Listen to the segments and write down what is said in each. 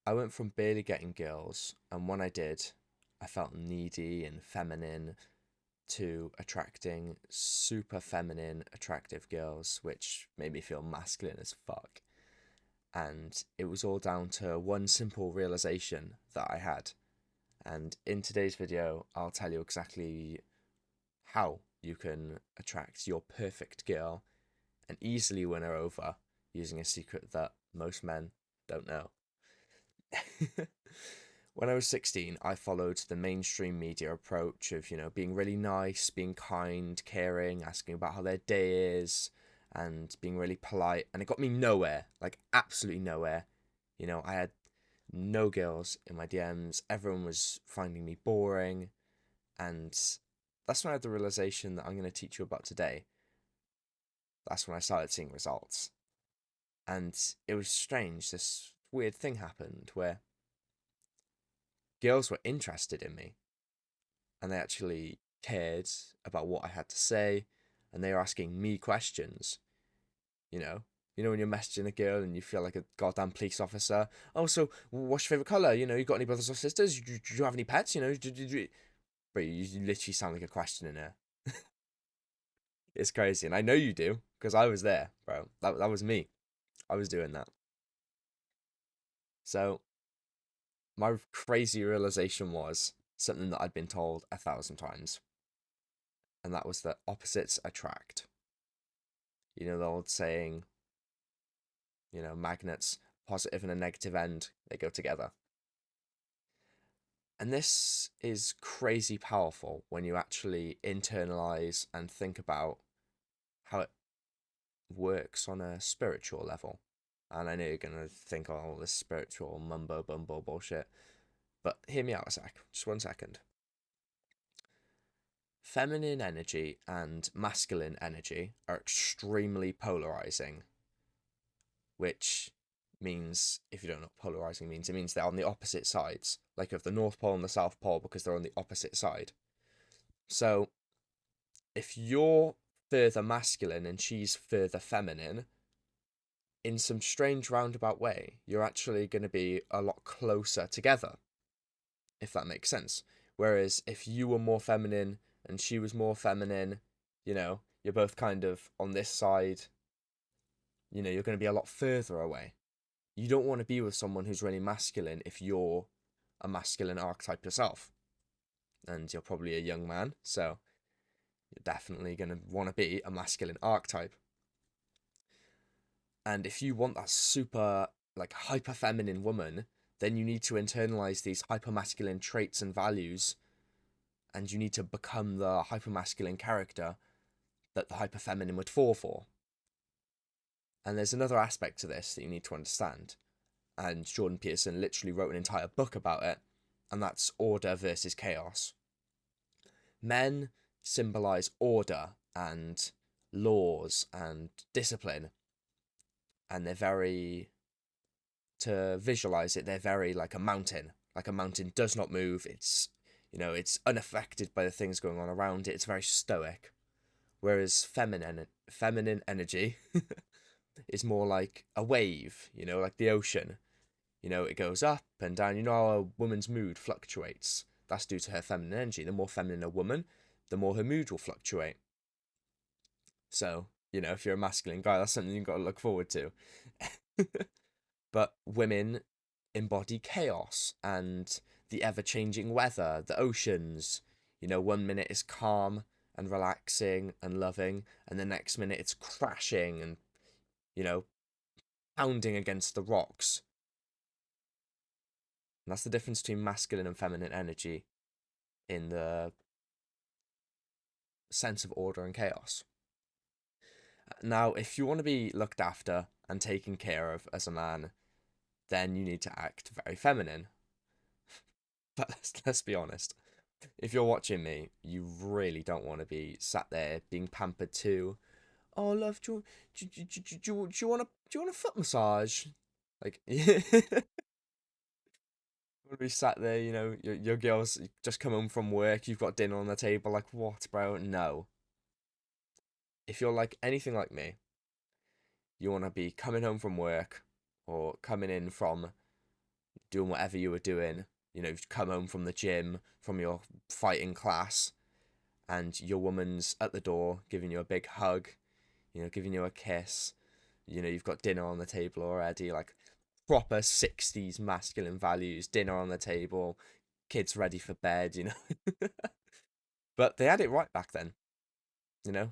I went from barely getting girls, and when I did, I felt needy and feminine, to attracting super feminine, attractive girls, which made me feel masculine as fuck. And it was all down to one simple realization that I had. And in today's video, I'll tell you exactly how you can attract your perfect girl and easily win her over using a secret that most men don't know. When I was 16, I followed the mainstream media approach of, being really nice, being kind, caring, asking about how their day is, and being really polite. And it got me nowhere, like absolutely nowhere. I had no girls in my DMs. Everyone was finding me boring. And that's when I had the realization that I'm going to teach you about today. That's when I started seeing results. And it was strange. This weird thing happened where girls were interested in me and they actually cared about what I had to say and they were asking me questions, you know. When you're messaging a girl and you feel like a goddamn police officer. Oh, so what's your favourite colour? You got any brothers or sisters? Do you have any pets? But you literally sound like a question in there. It's crazy. And I know you do, because I was there, bro. That was me. I was doing that. So my crazy realization was something that I'd been told 1,000 times, and that was that opposites attract. The old saying, magnets, positive and a negative end, they go together. And this is crazy powerful when you actually internalize and think about how it works on a spiritual level. And I know you're going to think, oh, this spiritual mumbo bumbo bullshit. But hear me out a sec, just 1 second. Feminine energy and masculine energy are extremely polarizing, which means, if you don't know what polarizing means, it means they're on the opposite sides, like of the North Pole and the South Pole, because they're on the opposite side. So if you're further masculine and she's further feminine, in some strange roundabout way, you're actually going to be a lot closer together, if that makes sense. Whereas if you were more feminine and she was more feminine, you're both kind of on this side, you're going to be a lot further away. You don't want to be with someone who's really masculine if you're a masculine archetype yourself. And you're probably a young man, so you're definitely going to want to be a masculine archetype. And if you want that super, like, hyper feminine woman, then you need to internalize these hyper masculine traits and values, and you need to become the hyper masculine character that the hyper feminine would fall for. And there's another aspect to this that you need to understand. And Jordan Peterson literally wrote an entire book about it, and that's order versus chaos. Men symbolize order and laws and discipline, and they're very, to visualize it, they're very like a mountain. Like a mountain does not move. It's unaffected by the things going on around it. It's very stoic. Whereas feminine energy is more like a wave, like the ocean. It goes up and down. How a woman's mood fluctuates. That's due to her feminine energy. The more feminine a woman, the more her mood will fluctuate. So, if you're a masculine guy, that's something you've got to look forward to. But women embody chaos and the ever changing weather, the oceans. 1 minute is calm and relaxing and loving, and the next minute it's crashing and, you know, pounding against the rocks. And that's the difference between masculine and feminine energy in the sense of order and chaos. Now, if you want to be looked after and taken care of as a man, then you need to act very feminine. But let's be honest. If you're watching me, you really don't want to be sat there being pampered too. Oh, love, do you want a foot massage? Like, you want to be sat there, your girl's just come home from work, you've got dinner on the table, like, what, bro? No. If you're like anything like me, you want to be coming home from work or coming in from doing whatever you were doing. You know, you've come home from the gym, from your fighting class, and your woman's at the door giving you a big hug, you know, giving you a kiss. You know, you've got dinner on the table already, like proper 60s masculine values, dinner on the table, kids ready for bed, you know. But they had it right back then, you know?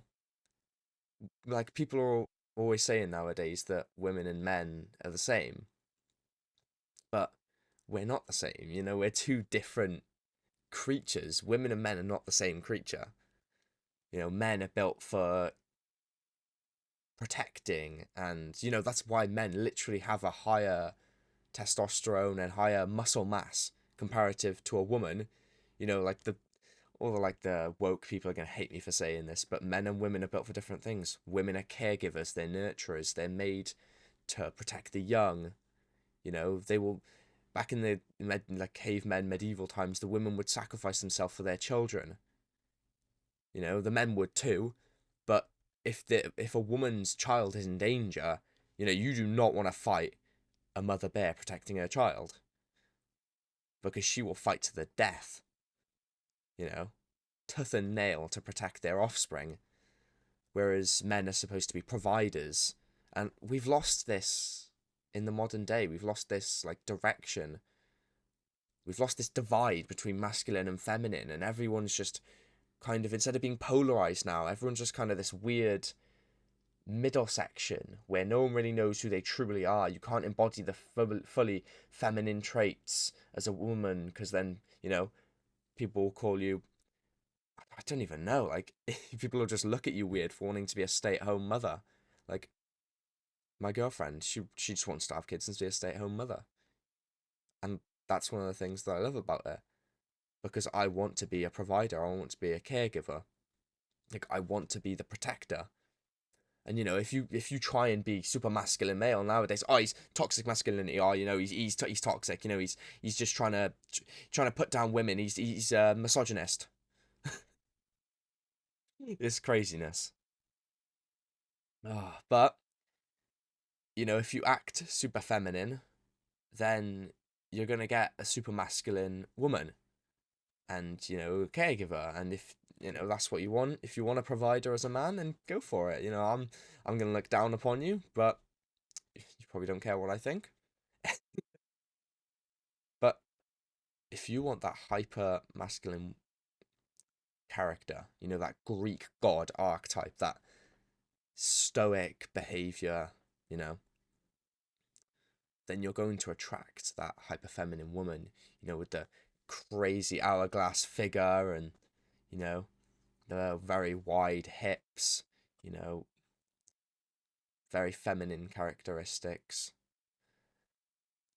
Like people are always saying nowadays that women and men are the same, but we're not the same, you know? We're two different creatures. Women and men are not the same creature. You know, men are built for protecting, and you know that's why men literally have a higher testosterone and higher muscle mass comparative to a woman. You know, like the all the like the woke people are gonna hate me for saying this, but men and women are built for different things. Women are caregivers, they're nurturers, they're made to protect the young. You know, they will back in the like cavemen medieval times, the women would sacrifice themselves for their children. You know, the men would too, but if a woman's child is in danger, you know, you do not want to fight a mother bear protecting her child because she will fight to the death, you know, tooth and nail to protect their offspring, whereas men are supposed to be providers. And we've lost this in the modern day. We've lost this like direction. We've lost this divide between masculine and feminine, and everyone's just kind of, instead of being polarized now, everyone's just kind of this weird middle section where no one really knows who they truly are. You can't embody the fully feminine traits as a woman because then, you know, people will call you, I don't even know, like, people will just look at you weird for wanting to be a stay-at-home mother. Like, my girlfriend, she just wants to have kids and be a stay-at-home mother. And that's one of the things that I love about her. Because I want to be a provider, I want to be a caregiver. Like, I want to be the protector. And you know, if you try and be super masculine male nowadays, oh, he's toxic masculinity. Oh, you know, he's toxic. You know, he's just trying to put down women. He's a misogynist. This craziness. Oh, but you know, if you act super feminine, then you're gonna get a super masculine woman, and you know, a caregiver. And if you know that's what you want, if you want a provider as a man, then go for it. You know, I'm gonna look down upon you, but you probably don't care what I think. But if you want that hyper masculine character, you know, that Greek god archetype, that stoic behavior, you know, then you're going to attract that hyper feminine woman, you know, with the crazy hourglass figure and, you know, the very wide hips, you know, very feminine characteristics.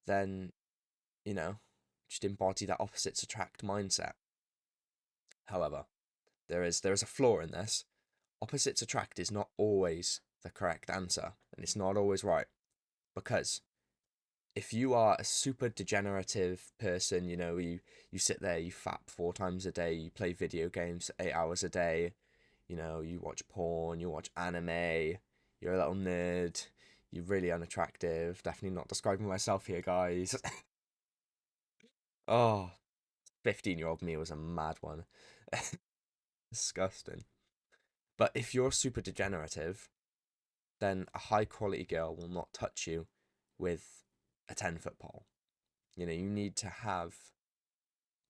Then, you know, just embody that opposites attract mindset. However, there is a flaw in this. Opposites attract is not always the correct answer, and it's not always right. Because if you are a super degenerative person, you know, you sit there, you fap 4 times a day, you play video games 8 hours a day, you know, you watch porn, you watch anime, you're a little nerd, you're really unattractive. Definitely not describing myself here, guys. Oh, 15-year-old me was a mad one. Disgusting. But if you're super degenerative, then a high quality girl will not touch you with a 10-foot pole. You know, you need to have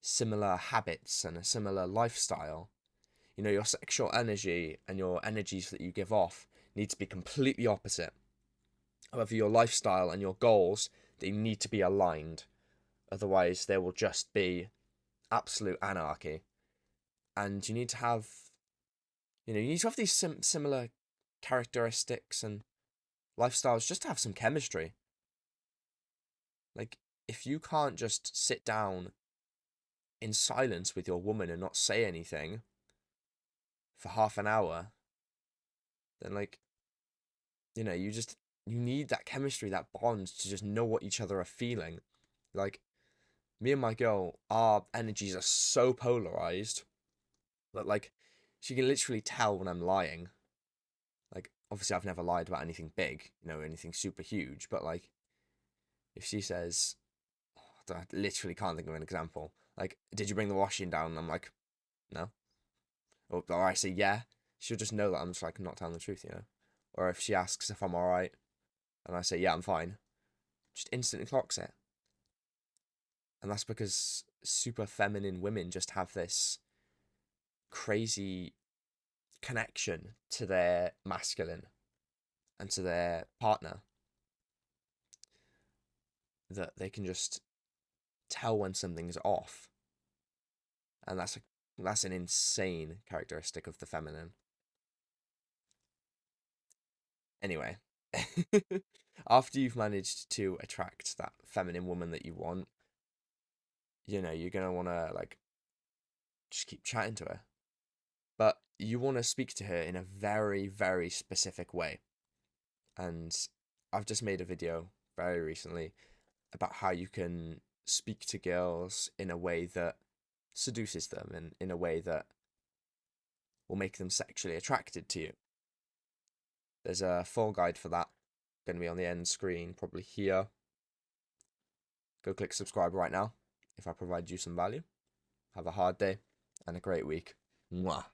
similar habits and a similar lifestyle. You know, your sexual energy and your energies that you give off need to be completely opposite. However, your lifestyle and your goals, they need to be aligned. Otherwise, there will just be absolute anarchy. And you need to have, you know, you need to have these similar characteristics and lifestyles just to have some chemistry. Like, if you can't just sit down in silence with your woman and not say anything for half an hour, then, like, you know, you need that chemistry, that bond to just know what each other are feeling. Like, me and my girl, our energies are so polarized that, like, she can literally tell when I'm lying. Like, obviously, I've never lied about anything big, you know, anything super huge, but, like, if she says, I literally can't think of an example. Like, did you bring the washing down? And I'm like, no. Or I say yeah, she'll just know that I'm just like not telling the truth, you know. Or if she asks if I'm alright, and I say yeah, I'm fine, just instantly clocks it. And that's because super feminine women just have this crazy connection to their masculine and to their partner that they can just tell when something's off. And that's an insane characteristic of the feminine. Anyway, after you've managed to attract that feminine woman that you want, you know, you're gonna wanna like just keep chatting to her. But you wanna speak to her in a very, very specific way. And I've just made a video very recently about how you can speak to girls in a way that seduces them and in a way that will make them sexually attracted to you. There's a full guide for that, going to be on the end screen, probably here. Go click subscribe right now if I provide you some value. Have a hard day and a great week. Mwah.